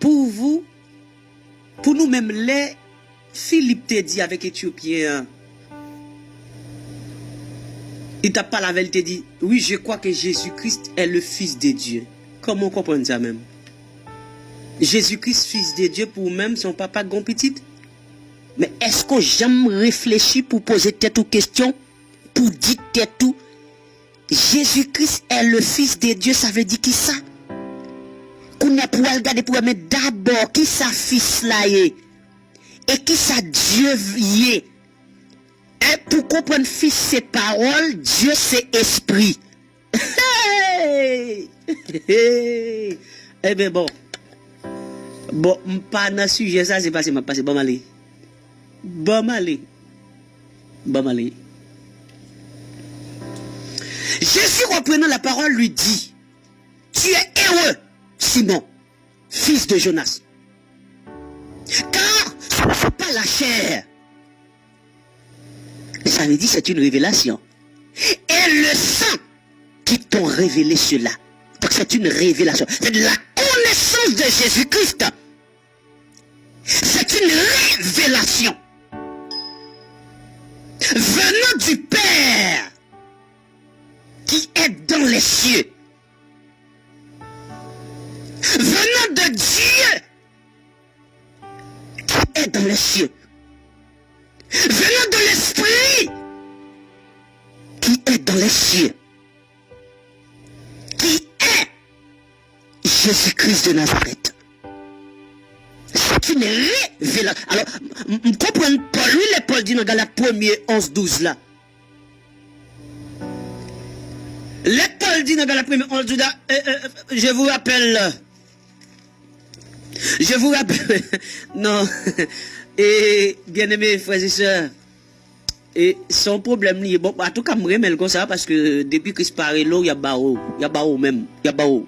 pour vous, pour nous-mêmes, les Philippe t'a dit avec Éthiopien, il t'a pas la vérité dit, oui, je crois que Jésus-Christ est le Fils de Dieu. Comment comprendre ça même? Jésus-Christ, Fils de Dieu, pour même son papa grand petit. Mais est-ce que j'aime réfléchir pour poser tête aux questions, pour dire tête tout? Jésus-Christ est le Fils de Dieu, ça veut dire qui ça? Qu'on a pour regarder pour mettre d'abord qui ça Fils là est et qui ça Dieu est. Et pour comprendre Fils c'est parole, Dieu c'est esprit. Eh bien bon. Bon, pas dans le sujet ça, c'est passé, m'a passé bon aller. Bon aller. Bon aller. Jésus reprenant la parole lui dit, tu es heureux, Simon, fils de Jonas. Car ce n'est pas la chair. Mais ça veut dire c'est une révélation. Et le sang qui t'ont révélé cela. Donc c'est une révélation. C'est de la connaissance de Jésus-Christ. C'est une révélation. Venant du Père qui est dans les cieux. Venant de Dieu qui est dans les cieux. Venant de l'Esprit qui est dans les cieux. Qui est Jésus-Christ de Nazareth. C'est une révélation. Alors, vous comprenez Paul, lui, les Paul dit dans Galates 1er 11-12 là. Les Paul dit dans Galates 1er 11-12 là, je vous rappelle, non, et bien aimés frères et sœurs, et son problème lié, bon, en tout cas, je me remets comme ça parce que depuis que je parle là, il y a Bao même, il y a Bao.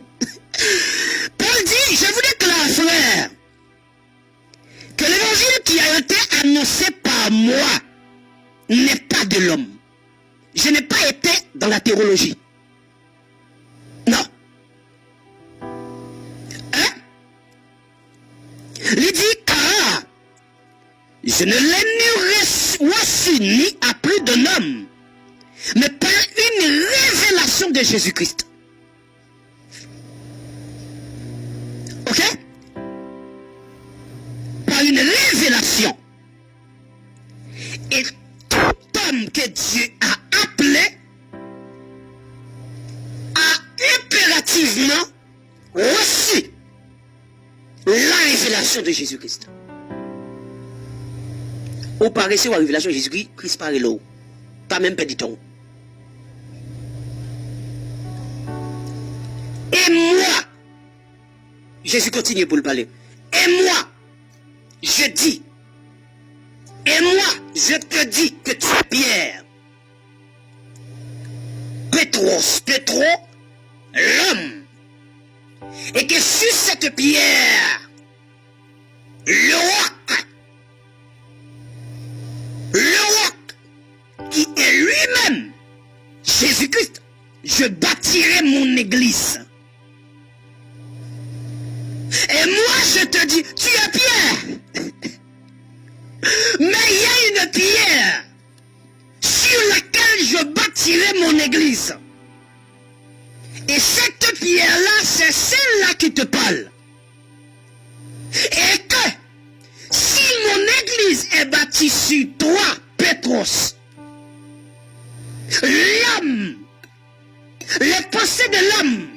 Paul dit, je vous déclare, frère, que l'évangile qui a été annoncé par moi n'est pas de l'homme. Je n'ai pas été dans la théologie. Non. Hein? Il dit, car je ne l'ai ni reçu ni appris d'un homme, mais par une révélation de Jésus-Christ. Ok? Par une révélation. Et tout homme que Dieu a appelé a impérativement reçu la révélation de Jésus-Christ. Ou paraissez la révélation de Jésus-Christ, Christ paraît là. Pas même perdu temps. Et moi, Jésus continue pour le parler. Et moi, je dis, et moi, je te dis que tu es Pierre. Pétro, l'homme. Et que sur cette pierre, le roc, qui est lui-même, Jésus-Christ, je bâtirai mon église. Et moi, je te dis, tu es Pierre. Mais il y a une pierre sur laquelle je bâtirai mon église. Et cette pierre-là, c'est celle-là qui te parle. Et que, si mon église est bâtie sur toi, Pétros, l'homme, les pensées de l'homme,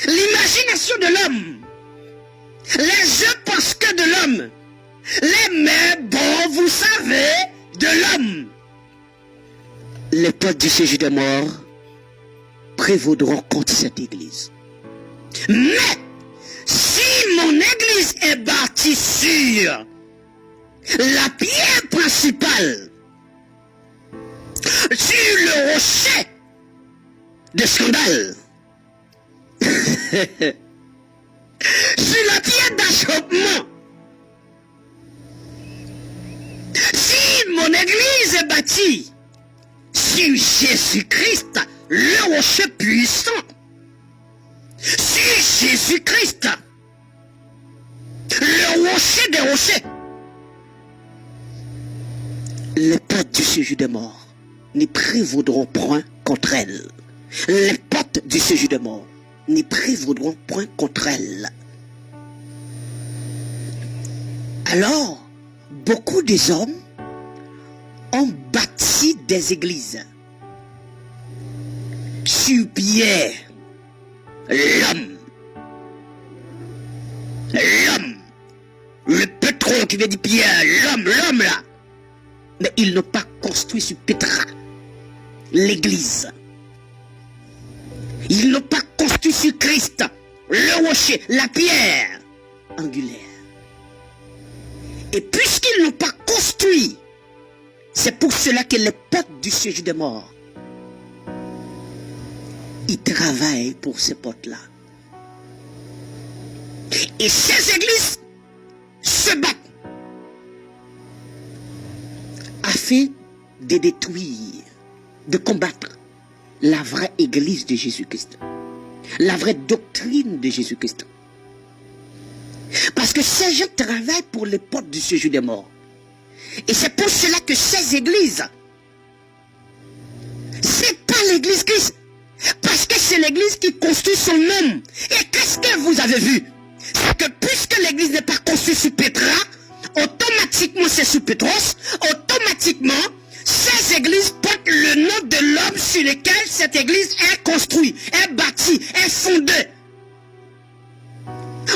l'imagination de l'homme, les je pense que de l'homme, les mais bon, vous savez, de l'homme, les portes du séjour des morts prévaudront contre cette église. Mais, si mon église est bâtie sur la pierre principale, sur le rocher de scandale, sur la pierre d'achoppement, si mon église est bâtie sur Jésus-Christ, le rocher puissant, sur Jésus-Christ, Le rocher des rochers. Les portes du séjour des morts n'y prévaudront point contre elle. Les portes du séjour des morts n'y prévaudront point contre elle. Alors, beaucoup des hommes ont bâti des églises sur Pierre, l'homme, le pétrole qui veut dire Pierre, l'homme là. Mais ils n'ont pas construit sur Pétra, l'église. Ils n'ont pas construit sur Christ, le rocher, la pierre angulaire. Et puisqu'ils n'ont pas construit, c'est pour cela que les portes du séjour des morts, ils travaillent pour ces portes-là. Et ces églises se battent afin de détruire, de combattre la vraie église de Jésus-Christ, la vraie doctrine de Jésus-Christ. Parce que ces gens travaillent pour les portes du séjour des morts. Et c'est pour cela que ces églises, c'est pas l'église Christ, parce que c'est l'église qui construit son nom. Et qu'est-ce que vous avez vu? C'est que puisque l'église n'est pas construite sur Pétra, automatiquement c'est sous Pétros, automatiquement ces églises portent le nom de l'homme sur lequel cette église est construite, est bâtie, est fondée.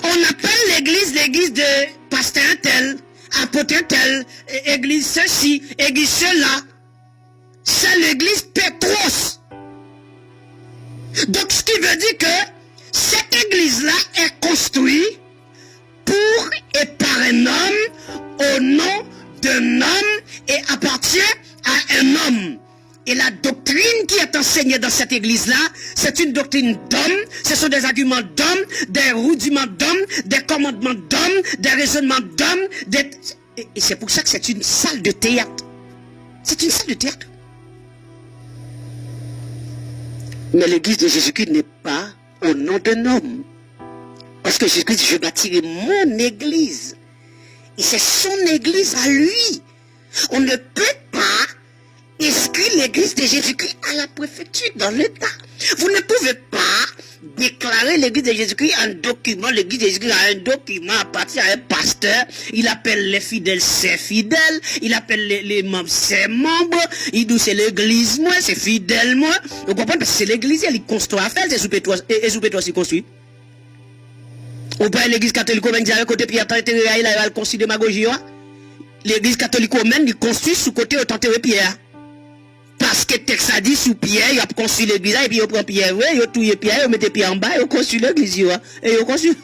On appelle l'église de pasteur tel, apôtre tel, église ceci, église cela. C'est l'église Pétros. Donc ce qui veut dire que cette église-là est construite pour et par un homme, au nom d'un homme, et appartient à un homme. Et la doctrine qui est enseignée dans cette église-là, c'est une doctrine d'homme, ce sont des arguments d'homme, des rudiments d'homme, des commandements d'homme, des raisonnements d'homme, et c'est pour ça que c'est une salle de théâtre. C'est une salle de théâtre. Mais l'église de Jésus-Christ n'est pas au nom d'un homme. Parce que Jésus-Christ dit, je bâtirai mon église. Et c'est son église à lui. On ne peut pas inscrire l'église de Jésus-Christ à la préfecture dans l'État. Vous ne pouvez pas déclarer l'église de Jésus-Christ en document. L'église de Jésus-Christ a un document à partir d'un pasteur. Il appelle les fidèles ses fidèles. Il appelle les membres ses membres. Il dit c'est l'église moi, c'est fidèle moi. Vous comprenez? Parce que c'est l'église, elle construit à faire, c'est sous Pétros, et sous Pétros il construit. Ou pas l'église catholique romaine dit avec côté Pierre, il va construire démagogie. L'église catholique romaine, il construit sous côté autant Pierre. Parce que texte a dit sous Pierre, il a construit l'église, et puis il prend Pierre, il a touillé Pierre, il met Pierre en bas, il construit l'église, et il construit.